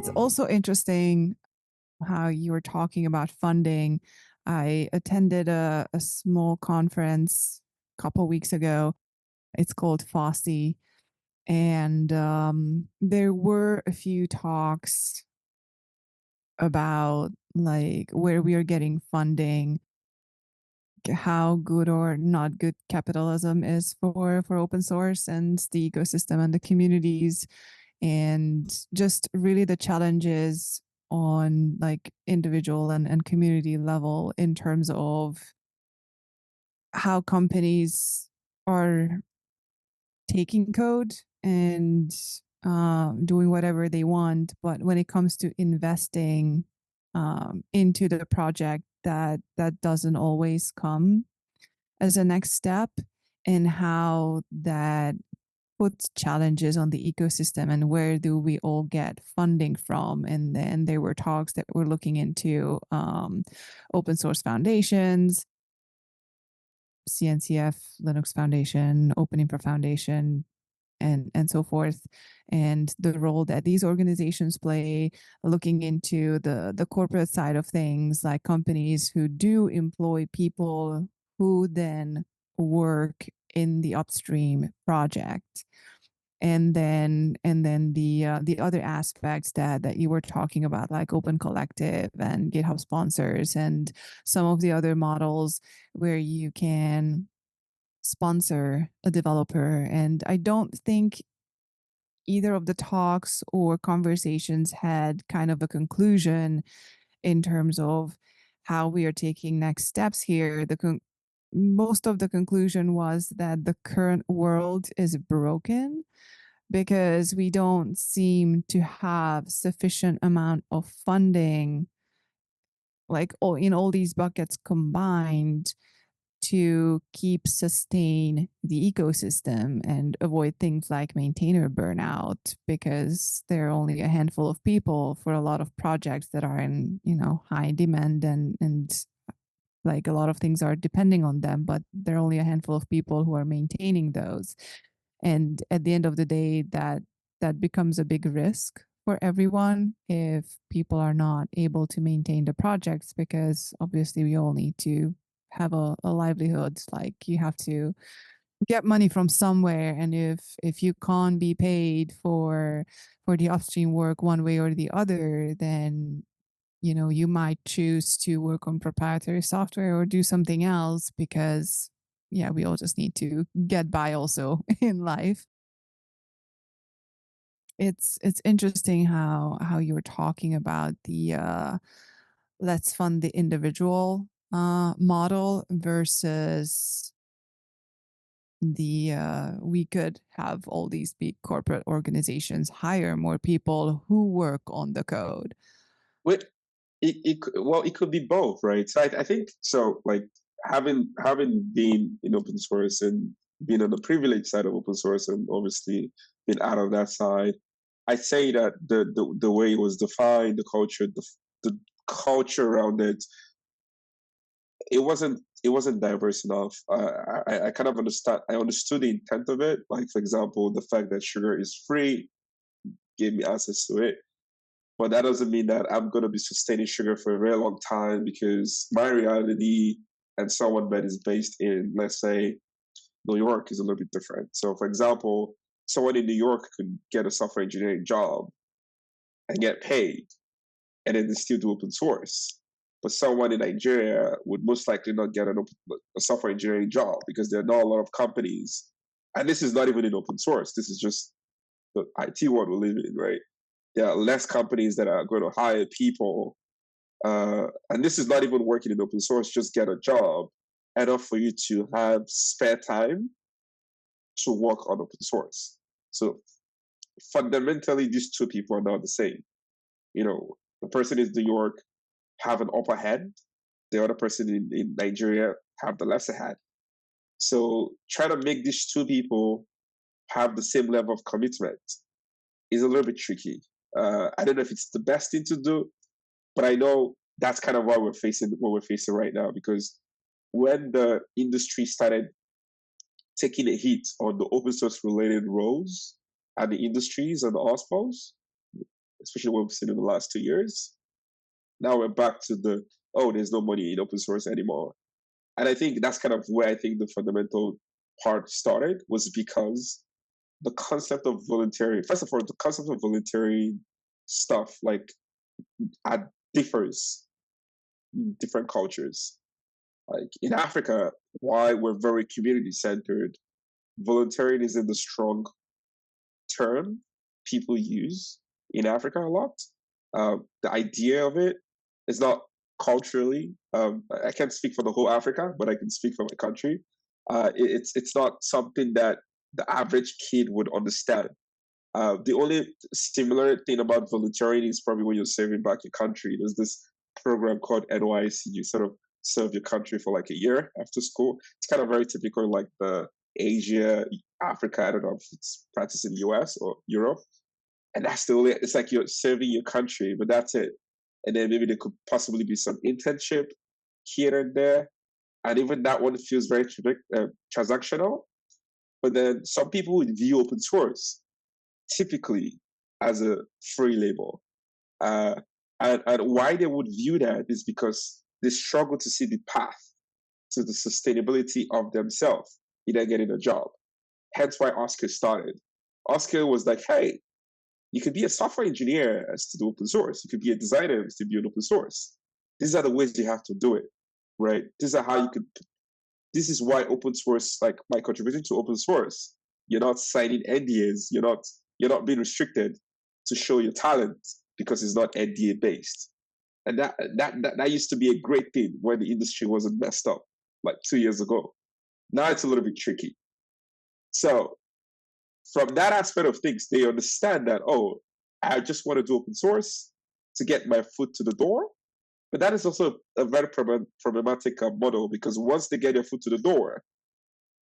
It's also interesting how you were talking about funding. I attended a small conference a couple weeks ago. It's called FOSSY. And there were a few talks about like where we are getting funding, how good or not good capitalism is for open source and the ecosystem and the communities, and just really the challenges on like individual and community level in terms of how companies are taking code and doing whatever they want, but when it comes to investing into the project, that doesn't always come as a next step, and how that puts challenges on the ecosystem and where do we all get funding from. And then there were talks that were looking into open source foundations, CNCF, Linux Foundation, Open Infra Foundation, and so forth, and the role that these organizations play, looking into the corporate side of things, like companies who do employ people who then work in the upstream project. And then the other aspects that you were talking about, like Open Collective and GitHub sponsors and some of the other models where you can sponsor a developer. And I don't think either of the talks or conversations had kind of a conclusion in terms of how we are taking next steps here. Most of the conclusion was that the current world is broken because we don't seem to have sufficient amount of funding, like all in all these buckets combined, to keep sustain the ecosystem and avoid things like maintainer burnout, because there are only a handful of people for a lot of projects that are in high demand, and like a lot of things are depending on them, but there are only a handful of people who are maintaining those. And at the end of the day, that becomes a big risk for everyone if people are not able to maintain the projects, because obviously we all need to have a livelihood. Like you have to get money from somewhere, and if you can't be paid for the upstream work one way or the other, then you might choose to work on proprietary software or do something else, because yeah, we all just need to get by also in life. It's interesting how you were talking about the let's fund the individual model versus the we could have all these big corporate organizations hire more people who work on the code. With well, it could be both, right? So I think so. Like having been in open source and being on the privileged side of open source, and obviously been out of that side, I'd say that the way it was defined, the culture around it, it wasn't diverse enough. I kind of understand. I understood the intent of it. Like for example, the fact that sugar is free gave me access to it. But that doesn't mean that I'm going to be sustaining sugar for a very long time, because my reality and someone that is based in, let's say, New York is a little bit different. So, for example, someone in New York could get a software engineering job and get paid, and then they still do open source. But someone in Nigeria would most likely not get a software engineering job, because there are not a lot of companies. And this is not even in open source. This is just the IT world we live in, right? There are less companies that are going to hire people. And this is not even working in open source, just get a job enough for you to have spare time to work on open source. So fundamentally, these two people are not the same. The person in New York have an upper hand. The other person in Nigeria have the lesser hand. So trying to make these two people have the same level of commitment is a little bit tricky. I don't know if it's the best thing to do, but I know that's kind of what we're facing right now, because when the industry started taking a hit on the open source related roles and the industries and the OSPOs, especially what we've seen in the last 2 years. Now we're back to the, oh, there's no money in open source anymore. And I think that's kind of where I think the fundamental part started, was because the concept of volunteering, first of all, the concept of volunteering stuff, like, differs in different cultures. Like in Africa, why we're very community centered, volunteering isn't the strong term people use in Africa a lot. The idea of it is not culturally. I can't speak for the whole Africa, but I can speak for my country. It's not something that the average kid would understand. The only similar thing about volunteering is probably when you're serving back your country. There's this program called NYC. You sort of serve your country for like a year after school. It's kind of very typical, like the Asia, Africa. I don't know if it's practiced in the US or Europe. And that's the only, it's like you're serving your country, but that's it. And then maybe there could possibly be some internship here and there. And even that one feels very transactional. But then some people would view open source typically as a free label. And why they would view that is because they struggle to see the path to the sustainability of themselves, either getting a job. Hence why OSCA started. OSCA was like, hey, you could be a software engineer as to do open source. You could be a designer as to be an open source. These are the ways you have to do it, right? These are how you could. This is why open source, like by contributing to open source, you're not signing NDAs. You're not being restricted to show your talent because it's not NDA based. And that used to be a great thing when the industry wasn't messed up like 2 years ago. Now it's a little bit tricky. So from that aspect of things, they understand that, oh, I just want to do open source to get my foot to the door. But that is also a very problematic model, because once they get their foot to the door,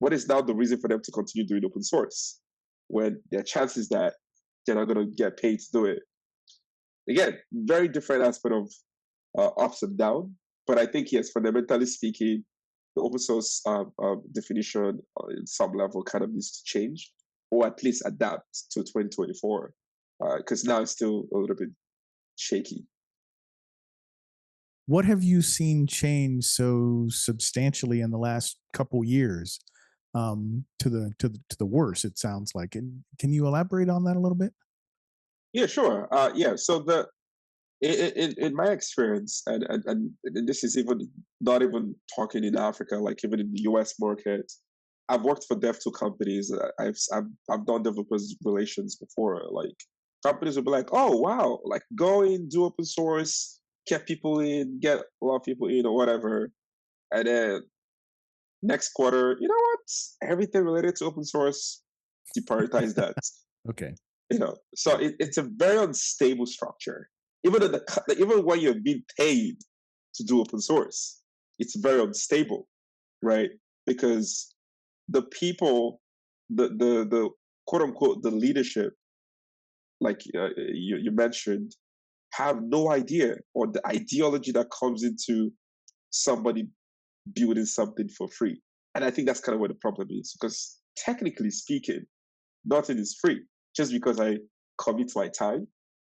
what is now the reason for them to continue doing open source when there are chances that they're not going to get paid to do it? Again, very different aspect of ups and downs. But I think, yes, fundamentally speaking, the open source definition in some level kind of needs to change, or at least adapt to 2024, because now it's still a little bit shaky. What have you seen change so substantially in the last couple years, to the worse? It sounds like. And can you elaborate on that a little bit? Yeah, sure. Yeah. So in my experience, and this is even not even talking in Africa, like even in the US market, I've worked for dev tool companies. I've done developers relations before. Like companies will be like, oh wow, like go in, do open source, get people in, get a lot of people in, or whatever, and then next quarter, you know what? Everything related to open source, deprioritize that. Okay. So it's a very unstable structure. Even even when you're being paid to do open source, it's very unstable, right? Because the people, the quote unquote the leadership, like you mentioned, have no idea, or the ideology that comes into somebody building something for free. And I think that's kind of where the problem is, because technically speaking, nothing is free. Just because I commit my time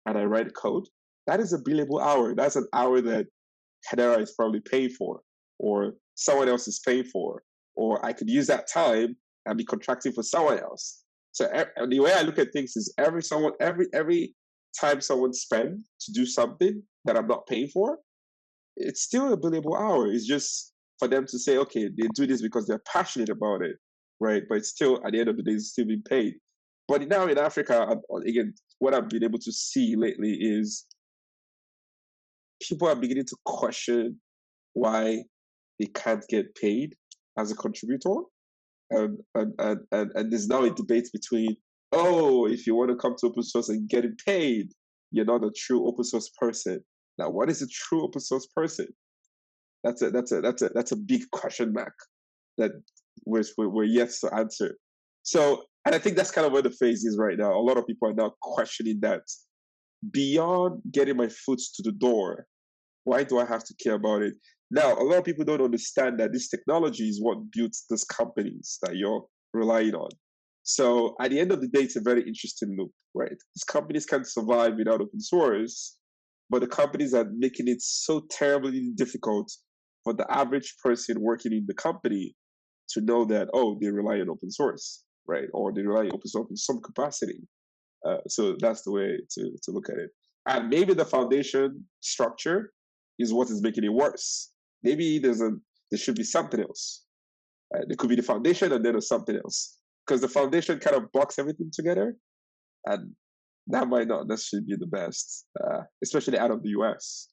and I write code, that is a billable hour. That's an hour that Hedera is probably paying for, or someone else is paying for, or I could use that time and be contracting for someone else. So the way I look at things is every time someone spends to do something that I'm not paying for, it's still a billable hour. It's just for them to say, okay, they do this because they're passionate about it, right? But it's still, at the end of the day, it's still being paid. But now in Africa, again, what I've been able to see lately is people are beginning to question why they can't get paid as a contributor. And there's now a debate between, oh, if you want to come to open source and get it paid, you're not a true open source person. Now, what is a true open source person? That's a big question mark that we're yet to answer. So, and I think that's kind of where the phase is right now. A lot of people are now questioning that. Beyond getting my foot to the door, why do I have to care about it? Now, a lot of people don't understand that this technology is what builds these companies that you're relying on. So at the end of the day, it's a very interesting loop, right? Because companies can survive without open source, but the companies are making it so terribly difficult for the average person working in the company to know that, oh, they rely on open source, right? Or they rely on open source in some capacity. So that's the way to look at it. And maybe the foundation structure is what is making it worse. Maybe there should be something else. There could be the foundation and then there's something else. Because the foundation kind of blocks everything together. And that might not necessarily be the best, especially out of the US.